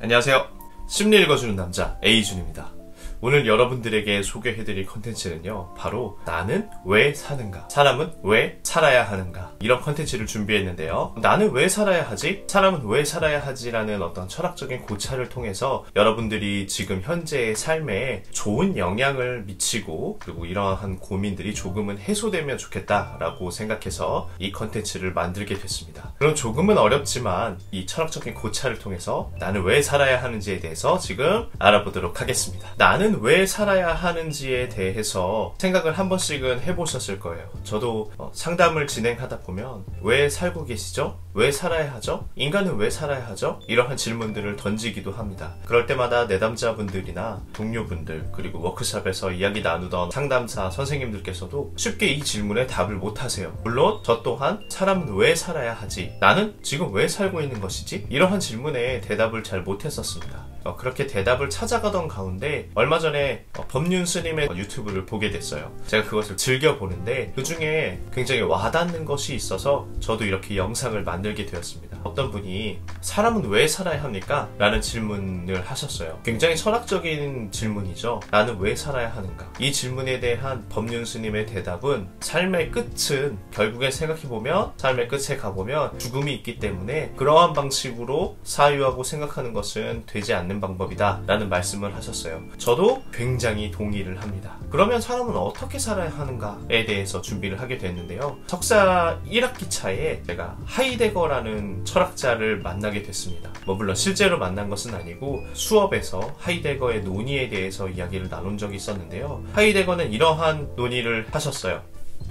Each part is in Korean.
안녕하세요. 심리 읽어주는 남자 A준입니다. 오늘 여러분들에게 소개해드릴 컨텐츠는요, 바로 나는 왜 사는가? 사람은 왜 살아야 하는가? 이런 컨텐츠를 준비했는데요. 나는 왜 살아야 하지? 사람은 왜 살아야 하지? 라는 어떤 철학적인 고찰을 통해서 여러분들이 지금 현재의 삶에 좋은 영향을 미치고, 그리고 이러한 고민들이 조금은 해소되면 좋겠다라고 생각해서 이 컨텐츠를 만들게 됐습니다. 그럼 조금은 어렵지만 이 철학적인 고찰을 통해서 나는 왜 살아야 하는지에 대해서 지금 알아보도록 하겠습니다. 나는 왜 살아야 하는지에 대해서 생각을 한 번씩은 해보셨을 거예요. 저도 상담을 진행하다 보면 왜 살고 계시죠? 왜 살아야 하죠? 인간은 왜 살아야 하죠? 이러한 질문들을 던지기도 합니다. 그럴 때마다 내담자분들이나 동료분들, 그리고 워크숍에서 이야기 나누던 상담사 선생님들께서도 쉽게 이 질문에 답을 못하세요. 물론 저 또한 사람은 왜 살아야 하지? 나는 지금 왜 살고 있는 것이지? 이러한 질문에 대답을 잘 못했었습니다. 그렇게 대답을 찾아가던 가운데 얼마 전에 법륜 스님의 유튜브를 보게 됐어요. 제가 그것을 즐겨보는데 그 중에 굉장히 와닿는 것이 있어서 저도 이렇게 영상을 만들게 되었습니다. 어떤 분이 사람은 왜 살아야 합니까? 라는 질문을 하셨어요. 굉장히 철학적인 질문이죠. 나는 왜 살아야 하는가? 이 질문에 대한 법륜 스님의 대답은 삶의 끝은 결국에 생각해보면 삶의 끝에 가보면 죽음이 있기 때문에 그러한 방식으로 사유하고 생각하는 것은 되지 않는 방법이다 라는 말씀을 하셨어요. 저도 굉장히 동의를 합니다. 그러면 사람은 어떻게 살아야 하는가에 대해서 준비를 하게 됐는데요. 석사 1학기 차에 제가 하이데거라는 철학자를 만나게 됐습니다. 물론 실제로 만난 것은 아니고 수업에서 하이데거의 논의에 대해서 이야기를 나눈 적이 있었는데요. 하이데거는 이러한 논의를 하셨어요.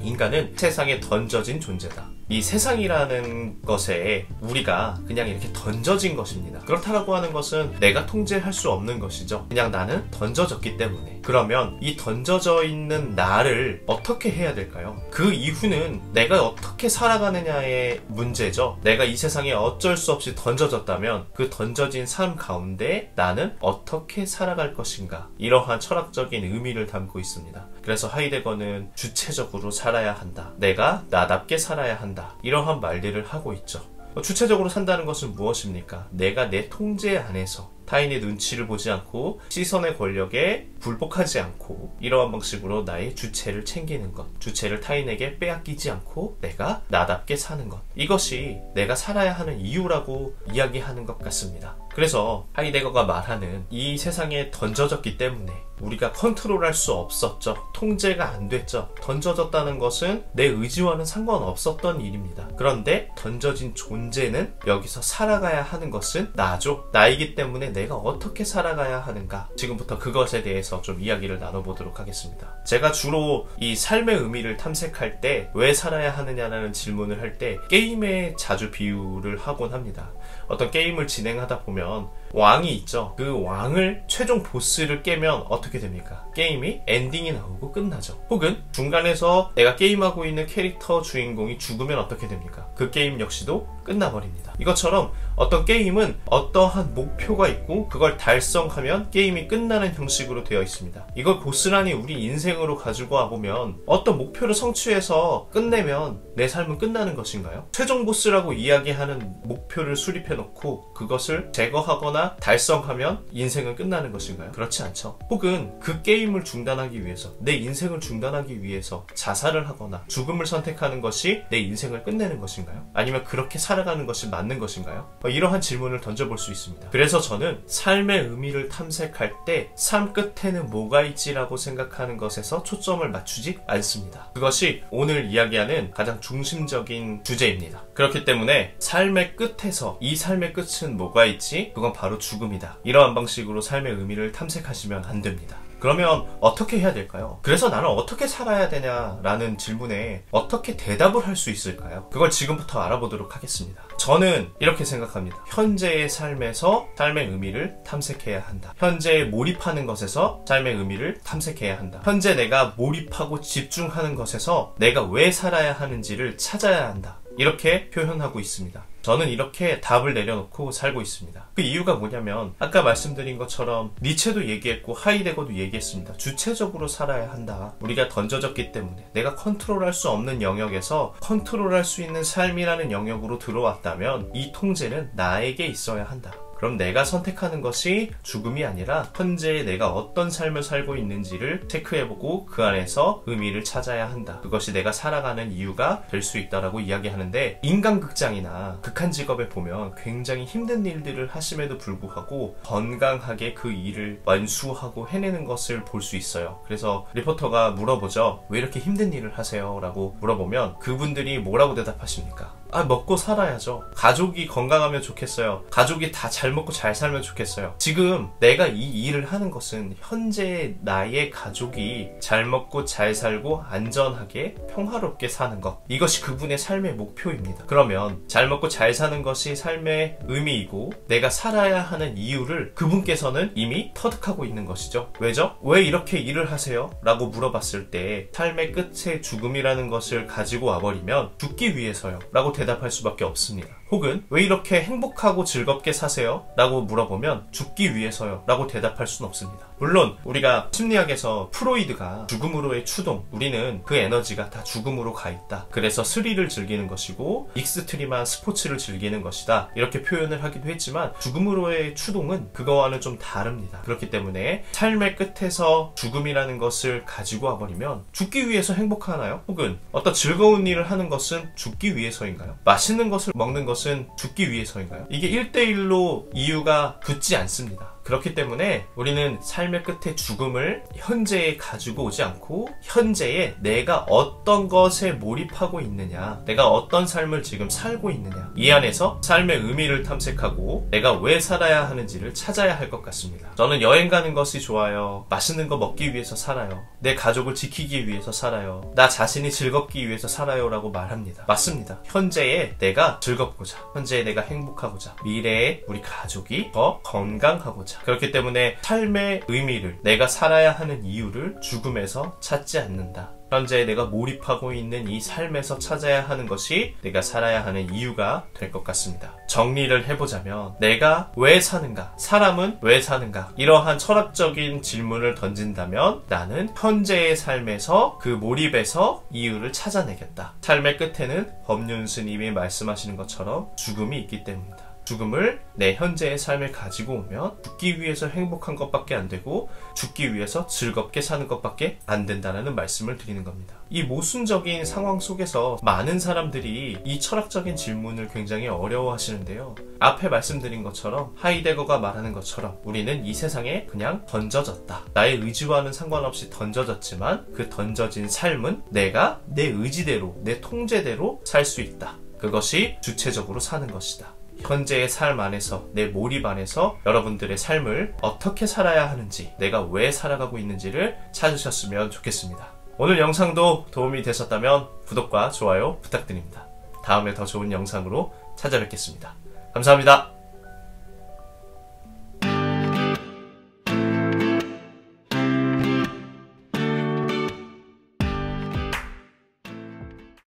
인간은 세상에 던져진 존재다. 이 세상이라는 것에 우리가 그냥 이렇게 던져진 것입니다. 그렇다고 하는 것은 내가 통제할 수 없는 것이죠. 그냥 나는 던져졌기 때문에. 그러면 이 던져져 있는 나를 어떻게 해야 될까요? 그 이후는 내가 어떻게 살아가느냐의 문제죠. 내가 이 세상에 어쩔 수 없이 던져졌다면 그 던져진 삶 가운데 나는 어떻게 살아갈 것인가? 이러한 철학적인 의미를 담고 있습니다. 그래서 하이데거는 주체적으로 살아야 한다. 내가 나답게 살아야 한다. 이러한 말들을 하고 있죠. 주체적으로 산다는 것은 무엇입니까? 내가 내 통제 안에서 타인의 눈치를 보지 않고 시선의 권력에 굴복하지 않고 이러한 방식으로 나의 주체를 챙기는 것, 주체를 타인에게 빼앗기지 않고 내가 나답게 사는 것, 이것이 내가 살아야 하는 이유라고 이야기하는 것 같습니다. 그래서 하이데거가 말하는 이 세상에 던져졌기 때문에 우리가 컨트롤할 수 없었죠. 통제가 안 됐죠. 던져졌다는 것은 내 의지와는 상관없었던 일입니다. 그런데 던져진 존재는 여기서 살아가야 하는 것은 나죠. 나이기 때문에 내가 어떻게 살아가야 하는가? 지금부터 그것에 대해서 좀 이야기를 나눠보도록 하겠습니다. 제가 주로 이 삶의 의미를 탐색할 때 왜 살아야 하느냐라는 질문을 할 때 게임에 자주 비유를 하곤 합니다. 어떤 게임을 진행하다 보면 왕이 있죠. 그 왕을 최종 보스를 깨면 어떻게 됩니까? 게임이 엔딩이 나오고 끝나죠. 혹은 중간에서 내가 게임하고 있는 캐릭터 주인공이 죽으면 어떻게 됩니까? 그 게임 역시도 끝나버립니다. 이것처럼 어떤 게임은 어떠한 목표가 있고 그걸 달성하면 게임이 끝나는 형식으로 되어 있습니다. 이걸 보스란히 우리 인생으로 가지고 와보면 어떤 목표를 성취해서 끝내면 내 삶은 끝나는 것인가요? 최종 보스라고 이야기하는 목표를 수립해놓고 그것을 제거하거나 달성하면 인생은 끝나는 것인가요? 그렇지 않죠. 혹은 그 게임을 중단하기 위해서, 내 인생을 중단하기 위해서 자살을 하거나 죽음을 선택하는 것이 내 인생을 끝내는 것인가요? 아니면 그렇게 살아가는 것이 맞는 것인가요? 이러한 질문을 던져볼 수 있습니다. 그래서 저는 삶의 의미를 탐색할 때 삶 끝에는 뭐가 있지라고 생각하는 것에서 초점을 맞추지 않습니다. 그것이 오늘 이야기하는 가장 중심적인 주제입니다. 그렇기 때문에 삶의 끝에서 이 삶의 끝은 뭐가 있지? 그건 바로 죽음이다. 이러한 방식으로 삶의 의미를 탐색하시면 안 됩니다. 그러면 어떻게 해야 될까요? 그래서 나는 어떻게 살아야 되냐라는 질문에 어떻게 대답을 할 수 있을까요? 그걸 지금부터 알아보도록 하겠습니다. 저는 이렇게 생각합니다. 현재의 삶에서 삶의 의미를 탐색해야 한다. 현재에 몰입하는 것에서 삶의 의미를 탐색해야 한다. 현재 내가 몰입하고 집중하는 것에서 내가 왜 살아야 하는지를 찾아야 한다. 이렇게 표현하고 있습니다. 저는 이렇게 답을 내려놓고 살고 있습니다. 그 이유가 뭐냐면 아까 말씀드린 것처럼 니체도 얘기했고 하이데거도 얘기했습니다. 주체적으로 살아야 한다. 우리가 던져졌기 때문에 내가 컨트롤할 수 없는 영역에서 컨트롤할 수 있는 삶이라는 영역으로 들어왔다면 이 통제는 나에게 있어야 한다. 그럼 내가 선택하는 것이 죽음이 아니라 현재 내가 어떤 삶을 살고 있는지를 체크해보고 그 안에서 의미를 찾아야 한다. 그것이 내가 살아가는 이유가 될 수 있다라고 이야기하는데, 인간극장이나 극한 직업에 보면 굉장히 힘든 일들을 하심에도 불구하고 건강하게 그 일을 완수하고 해내는 것을 볼 수 있어요. 그래서 리포터가 물어보죠. 왜 이렇게 힘든 일을 하세요? 라고 물어보면 그분들이 뭐라고 대답하십니까? 먹고 살아야죠. 가족이 건강하면 좋겠어요. 가족이 다 잘 먹고 잘 살면 좋겠어요. 지금 내가 이 일을 하는 것은 현재 나의 가족이 잘 먹고 잘 살고 안전하게 평화롭게 사는 것, 이것이 그분의 삶의 목표입니다. 그러면 잘 먹고 잘 사는 것이 삶의 의미이고 내가 살아야 하는 이유를 그분께서는 이미 터득하고 있는 것이죠. 왜죠? 왜 이렇게 일을 하세요? 라고 물어봤을 때 삶의 끝에 죽음이라는 것을 가지고 와버리면 죽기 위해서요 라고 대답할 수밖에 없습니다. 혹은 왜 이렇게 행복하고 즐겁게 사세요? 라고 물어보면 죽기 위해서요 라고 대답할 수는 없습니다. 물론 우리가 심리학에서 프로이드가 죽음으로의 추동, 우리는 그 에너지가 다 죽음으로 가 있다. 그래서 스릴을 즐기는 것이고 익스트림한 스포츠를 즐기는 것이다. 이렇게 표현을 하기도 했지만 죽음으로의 추동은 그거와는 좀 다릅니다. 그렇기 때문에 삶의 끝에서 죽음이라는 것을 가지고 와버리면 죽기 위해서 행복하나요? 혹은 어떤 즐거운 일을 하는 것은 죽기 위해서인가요? 맛있는 것을 먹는 것은 죽기 위해서인가요? 이게 1대1로 이유가 붙지 않습니다. 그렇기 때문에 우리는 삶의 끝에 죽음을 현재에 가지고 오지 않고 현재에 내가 어떤 것에 몰입하고 있느냐, 내가 어떤 삶을 지금 살고 있느냐, 이 안에서 삶의 의미를 탐색하고 내가 왜 살아야 하는지를 찾아야 할 것 같습니다. 저는 여행 가는 것이 좋아요. 맛있는 거 먹기 위해서 살아요. 내 가족을 지키기 위해서 살아요. 나 자신이 즐겁기 위해서 살아요 라고 말합니다. 맞습니다. 현재에 내가 즐겁고자, 현재에 내가 행복하고자, 미래에 우리 가족이 더 건강하고자, 그렇기 때문에 삶의 의미를, 내가 살아야 하는 이유를 죽음에서 찾지 않는다. 현재 내가 몰입하고 있는 이 삶에서 찾아야 하는 것이 내가 살아야 하는 이유가 될 것 같습니다. 정리를 해보자면 내가 왜 사는가? 사람은 왜 사는가? 이러한 철학적인 질문을 던진다면 나는 현재의 삶에서 그 몰입에서 이유를 찾아내겠다. 삶의 끝에는 법륜 스님이 말씀하시는 것처럼 죽음이 있기 때문이다. 죽음을 내 현재의 삶에 가지고 오면 죽기 위해서 행복한 것밖에 안 되고 죽기 위해서 즐겁게 사는 것밖에 안 된다는 말씀을 드리는 겁니다. 이 모순적인 상황 속에서 많은 사람들이 이 철학적인 질문을 굉장히 어려워하시는데요. 앞에 말씀드린 것처럼 하이데거가 말하는 것처럼 우리는 이 세상에 그냥 던져졌다. 나의 의지와는 상관없이 던져졌지만 그 던져진 삶은 내가 내 의지대로, 내 통제대로 살 수 있다. 그것이 주체적으로 사는 것이다. 현재의 삶 안에서, 내 몰입 안에서 여러분들의 삶을 어떻게 살아야 하는지, 내가 왜 살아가고 있는지를 찾으셨으면 좋겠습니다. 오늘 영상도 도움이 되셨다면 구독과 좋아요 부탁드립니다. 다음에 더 좋은 영상으로 찾아뵙겠습니다. 감사합니다.